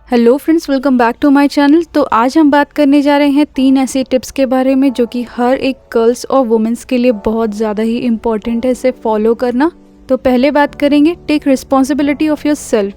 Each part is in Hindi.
Hello friends, welcome back to my channel. तो आज हम बात करने जा रहे हैं 3 ऐसे टिप्स के बारे में जो कि हर एक गर्ल्स और वुमेन्स के लिए बहुत ज़्यादा ही इम्पॉर्टेंट है इसे फॉलो करना। तो पहले बात करेंगे take responsibility of yourself.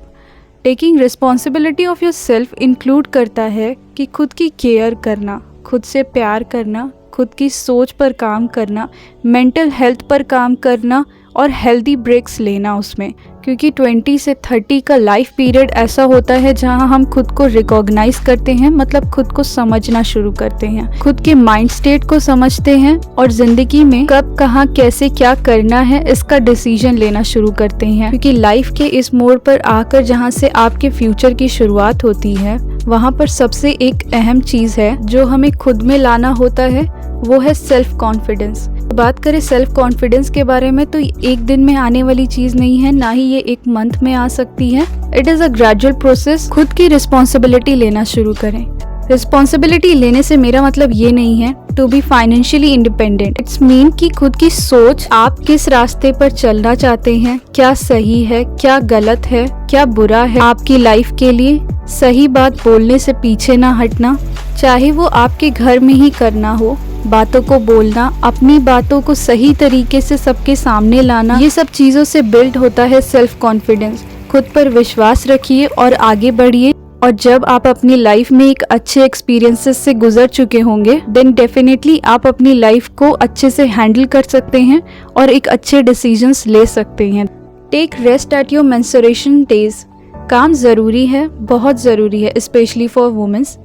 Taking responsibility of yourself include करता है कि खुद की केयर करना, खुद से प्यार करना, खुद की सोच पर काम करना, मेंटल हेल्थ पर काम करना और हेल्दी ब्रेक्स लेना उसमें, क्योंकि 20 से 30 का लाइफ पीरियड ऐसा होता है जहां हम खुद को रिकॉग्नाइज करते हैं, मतलब खुद को समझना शुरू करते हैं, खुद के माइंड स्टेट को समझते हैं और जिंदगी में कब कहां कैसे क्या करना है इसका डिसीजन लेना शुरू करते हैं। क्योंकि लाइफ के इस मोड़ पर आकर जहां से आपके फ्यूचर की शुरुआत होती है, वहां पर सबसे एक अहम चीज है जो हमें खुद में लाना होता है, वो है सेल्फ कॉन्फिडेंस। बात करें सेल्फ कॉन्फिडेंस के बारे में तो एक दिन में आने वाली चीज नहीं है, ना ही ये एक मंथ में आ सकती है। It is a gradual process. खुद की रिस्पॉन्सिबिलिटी लेना शुरू करें। रिस्पॉन्सिबिलिटी लेने से मेरा मतलब ये नहीं है to be financially independent. It's mean कि खुद की सोच, आप किस रास्ते पर चलना चाहते हैं, क्या सही है, क्या गलत है, क्या बुरा है आपकी लाइफ के लिए। सही बात बोलने से पीछे ना हटना, चाहे वो आपके घर में ही करना हो। बातों को बोलना, अपनी बातों को सही तरीके से सबके सामने लाना, ये सब चीज़ों से बिल्ड होता है सेल्फ कॉन्फिडेंस। खुद पर विश्वास रखिए और आगे बढ़िए। और जब आप अपनी लाइफ में एक अच्छे एक्सपीरियंसेस से गुजर चुके होंगे, देन डेफिनेटली आप अपनी लाइफ को अच्छे से हैंडल कर सकते हैं और एक अच्छे डिसीजंस ले सकते हैं। Take rest at your menstruation days. काम ज़रूरी है, बहुत ज़रूरी है, specially for womens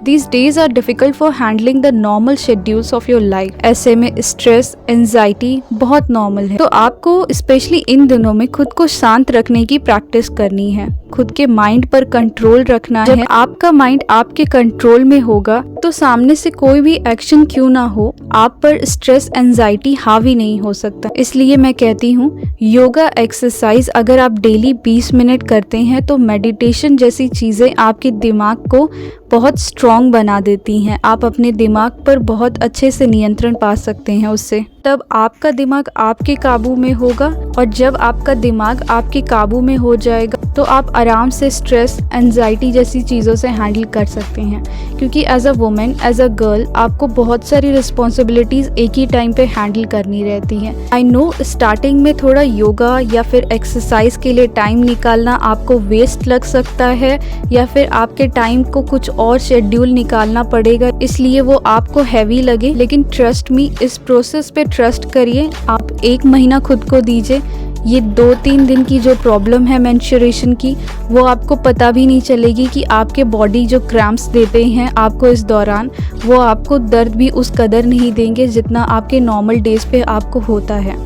these days are difficult for handling the normal schedules of your life। ऐसे में स्ट्रेस, एंजाइटी बहुत नॉर्मल है। तो आपको स्पेशली इन दिनों में खुद को शांत रखने की प्रैक्टिस करनी है, खुद के माइंड पर कंट्रोल रखना है। जब आपका माइंड आपके कंट्रोल में होगा तो सामने से कोई भी एक्शन क्यों ना हो, आप पर स्ट्रेस, एंजाइटी हावी नहीं हो सकता। इसलिए मैं कहती हूँ, योगा एक्सरसाइज अगर आप डेली 20 मिनट करते हैं तो मेडिटेशन जैसी चीज़ें आपके दिमाग को बहुत स्ट्रॉन्ग बना देती हैं। आप अपने दिमाग पर बहुत अच्छे से नियंत्रण पा सकते हैं उससे। तब आपका दिमाग आपके काबू में होगा, और जब आपका दिमाग आपके काबू में हो जाएगा तो आप आराम से स्ट्रेस, एंजाइटी जैसी चीज़ों से हैंडल कर सकते हैं। क्योंकि as a women, as a girl, आपको बहुत सारी रिस्पॉन्सिबिलिटीज़ एक ही टाइम पे हैंडल करनी रहती हैं। आई नो स्टार्टिंग में थोड़ा योगा या फिर एक्सरसाइज के लिए टाइम निकालना आपको वेस्ट लग सकता है, या फिर आपके टाइम को कुछ और शेड्यूल निकालना पड़ेगा, इसलिए वो आपको हैवी लगे। लेकिन ट्रस्ट मी, इस प्रोसेस पे ट्रस्ट करिए। आप 1 महीना खुद को दीजिए। ये 2-3 दिन की जो प्रॉब्लम है मेंस्ट्रुएशन की, वो आपको पता भी नहीं चलेगी कि आपके बॉडी जो क्रैम्प्स देते हैं आपको इस दौरान, वो आपको दर्द भी उस कदर नहीं देंगे जितना आपके नॉर्मल डेज पे आपको होता है।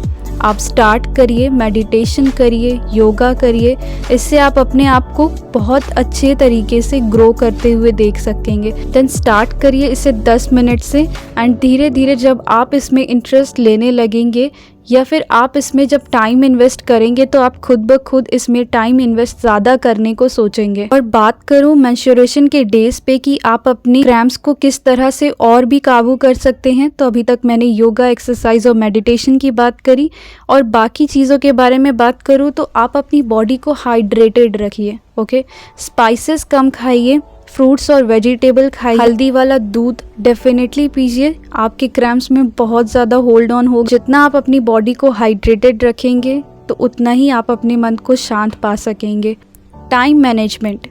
आप स्टार्ट करिए, मेडिटेशन करिए, योगा करिए। इससे आप अपने आप को बहुत अच्छे तरीके से ग्रो करते हुए देख सकेंगे। देन स्टार्ट करिए इसे 10 मिनट से, एंड धीरे धीरे जब आप इसमें इंटरेस्ट लेने लगेंगे या फिर आप इसमें जब टाइम इन्वेस्ट करेंगे तो आप खुद ब खुद इसमें टाइम इन्वेस्ट ज़्यादा करने को सोचेंगे। और बात करूँ मेंस्ट्रुएशन के डेज पे कि आप अपनी क्रैम्प्स को किस तरह से और भी काबू कर सकते हैं, तो अभी तक मैंने योगा, एक्सरसाइज और मेडिटेशन की बात करी। और बाकी चीज़ों के बारे में बात करूँ तो आप अपनी बॉडी को हाइड्रेटेड रखिए। ओके, स्पाइसेस कम खाइए, फ्रूट्स और वेजिटेबल खाइए, हल्दी वाला दूध डेफिनेटली पीजिए। आपके क्रैम्प्स में बहुत ज़्यादा होल्ड ऑन हो। जितना आप अपनी बॉडी को हाइड्रेटेड रखेंगे तो उतना ही आप अपने मन को शांत पा सकेंगे। Time management.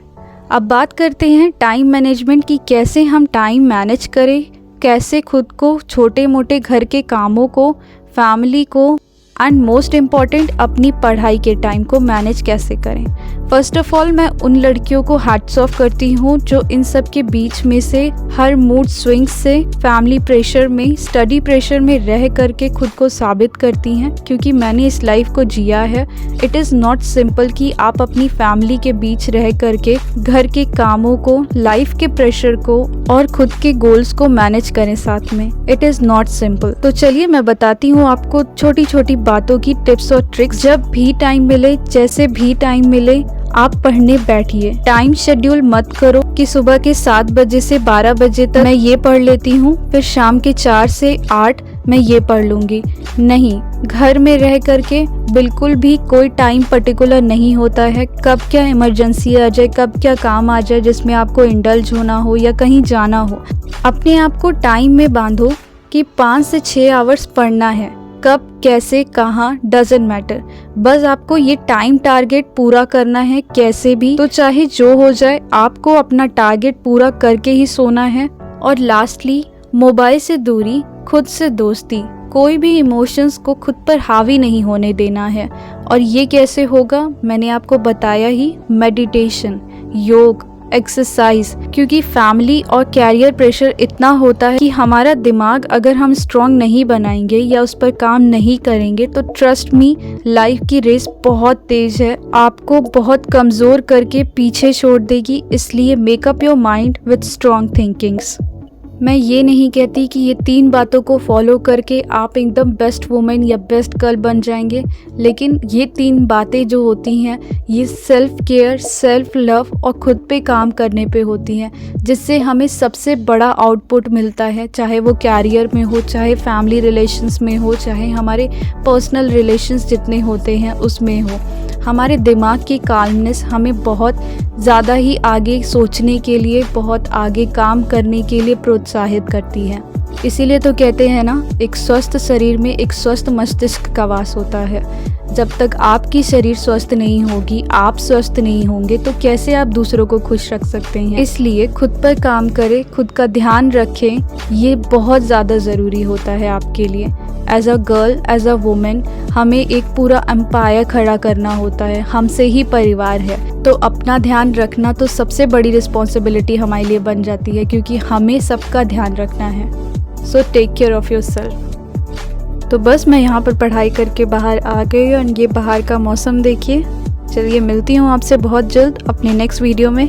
अब बात करते हैं टाइम मैनेजमेंट की, कैसे हम टाइम मैनेज करें, कैसे खुद को, छोटे मोटे घर के कामों को, फैमिली को, एंड मोस्ट इम्पॉर्टेंट अपनी पढ़ाई के टाइम को मैनेज कैसे करें। फर्स्ट ऑफ ऑल, मैं उन लड़कियों को हैट्स ऑफ करती हूँ जो इन सब के बीच में से, हर मूड स्विंग्स से, फैमिली प्रेशर में, स्टडी प्रेशर में रह करके खुद को साबित करती हैं। क्योंकि मैंने इस लाइफ को जिया है। इट इज़ नॉट सिंपल कि आप अपनी फैमिली के बीच रह करके घर के कामों को, लाइफ के प्रेशर को और खुद के गोल्स को मैनेज करें साथ में। It is not simple. तो चलिए मैं बताती हूँ आपको छोटी छोटी बातों की टिप्स और ट्रिक्स। जब भी टाइम मिले, जैसे भी टाइम मिले, आप पढ़ने बैठिए। टाइम शेड्यूल मत करो कि सुबह के 7 बजे से 12 बजे तक मैं ये पढ़ लेती हूँ, फिर शाम के 4 से 8 मैं ये पढ़ लूँगी। नहीं, घर में रह करके बिल्कुल भी कोई टाइम पर्टिकुलर नहीं होता है, कब क्या इमरजेंसी आ जाए, कब क्या काम आ जाए जिसमें आपको इंडल्ज होना हो या कहीं जाना हो। अपने आप को टाइम में बांधो कि 5 से 6 आवर्स पढ़ना है, कब कैसे कहाँ डजेंट मैटर, बस आपको ये टाइम टारगेट पूरा करना है कैसे भी, तो चाहे जो हो जाए आपको अपना टारगेट पूरा करके ही सोना है। और लास्टली, मोबाइल से दूरी, खुद से दोस्ती, कोई भी इमोशंस को खुद पर हावी नहीं होने देना है। और ये कैसे होगा मैंने आपको बताया ही, मेडिटेशन, योग, एक्सरसाइज, क्योंकि फैमिली और कैरियर प्रेशर इतना होता है कि हमारा दिमाग अगर हम स्ट्रॉन्ग नहीं बनाएंगे या उस पर काम नहीं करेंगे तो ट्रस्ट मी, लाइफ की रेस बहुत तेज है, आपको बहुत कमज़ोर करके पीछे छोड़ देगी। इसलिए make up your mind with strong thinkings. मैं ये नहीं कहती कि ये 3 बातों को फॉलो करके आप एकदम बेस्ट वुमेन या बेस्ट गर्ल बन जाएंगे, लेकिन ये 3 बातें जो होती हैं ये सेल्फ केयर, सेल्फ लव और खुद पे काम करने पे होती हैं, जिससे हमें सबसे बड़ा आउटपुट मिलता है, चाहे वो कैरियर में हो, चाहे फैमिली रिलेशंस में हो, चाहे हमारे पर्सनल रिलेशंस जितने होते हैं उसमें हो। हमारे दिमाग की काल्मनेस हमें बहुत ज़्यादा ही आगे सोचने के लिए, बहुत आगे काम करने के लिए प्रोत्साहित करती है। इसीलिए तो कहते हैं ना, एक स्वस्थ शरीर में एक स्वस्थ मस्तिष्क का वास होता है। जब तक आपकी शरीर स्वस्थ नहीं होगी, आप स्वस्थ नहीं होंगे, तो कैसे आप दूसरों को खुश रख सकते हैं। इसलिए खुद पर काम करें, खुद का ध्यान रखें, ये बहुत ज़्यादा ज़रूरी होता है आपके लिए। As a girl, as a women, हमें एक पूरा एम्पायर खड़ा करना होता है, हमसे ही परिवार है, तो अपना ध्यान रखना तो सबसे बड़ी रिस्पॉन्सिबिलिटी हमारे लिए बन जाती है, क्योंकि हमें सबका ध्यान रखना है। So take care of yourself. तो बस मैं यहाँ पर पढ़ाई करके बाहर आ गई और ये बाहर का मौसम देखिए। चलिए मिलती हूँ आपसे बहुत जल्द अपने नेक्स्ट वीडियो में।